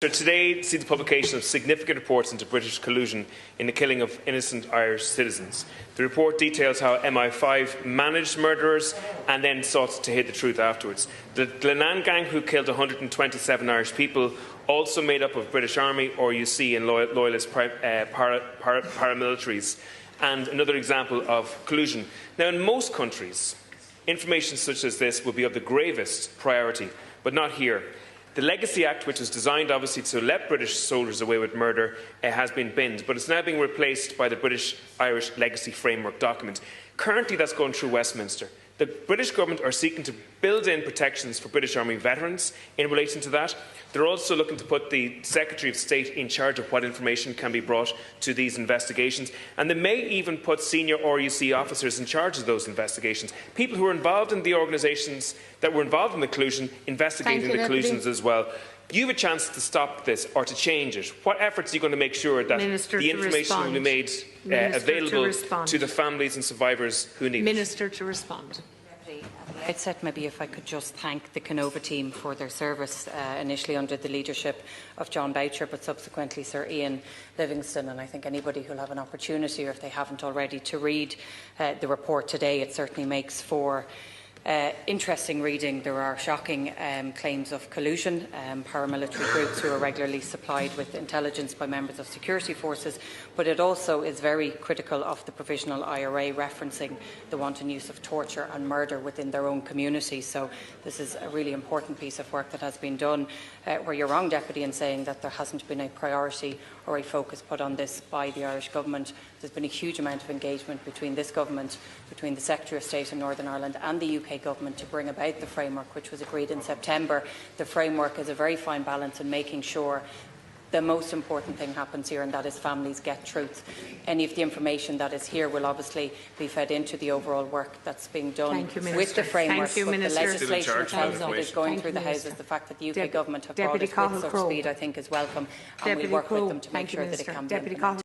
Today see the publication of significant reports into British collusion in the killing of innocent Irish citizens. The report details how MI5 managed murderers and then sought to hid the truth afterwards. The Glenanne gang, who killed 127 Irish people, also made up of British Army, RUC and loyalist paramilitaries, and another example of collusion. Now, in most countries, information such as this will be of the gravest priority, but not here. The Legacy Act, which was designed obviously to let British soldiers away with murder, has been binned, but it's now being replaced by the British-Irish Legacy Framework document. Currently, that's going through Westminster. The British government are seeking to build in protections for British Army veterans in relation to that. They're also looking to put the Secretary of State in charge of what information can be brought to these investigations, and they may even put senior RUC officers in charge of those investigations. People who are involved in the organisations that were involved in the collusion, investigating the collusions as well. You have a chance to stop this or to change it. What efforts are you going to make sure that the information will be made available to the families and survivors who need it? Minister to respond. At the outset, maybe if I could just thank the Canova team for their service, initially under the leadership of John Boucher, but subsequently Sir Ian Livingstone. And I think anybody who will have an opportunity, or if they haven't already, to read the report today, it certainly makes for interesting reading. There are shocking claims of collusion, paramilitary groups who are regularly supplied with intelligence by members of security forces, but it also is very critical of the provisional IRA referencing the wanton use of torture and murder within their own community. So this is a really important piece of work that has been done. Where you're wrong, Deputy, in saying that there hasn't been a priority or a focus put on this by the Irish Government. There's been a huge amount of engagement between this Government, between the Secretary of State in Northern Ireland and the UK Government to bring about the framework, which was agreed in September. The framework is a very fine balance in making sure the most important thing happens here, and that is families get truth. Any of the information that is here will obviously be fed into the overall work that's being done with the framework. Thank you, but the Minister. legislation itself that is going through the Houses, the fact that the UK Government have brought it with such speed, I think is welcome, and we work with them to make sure that it can be implemented.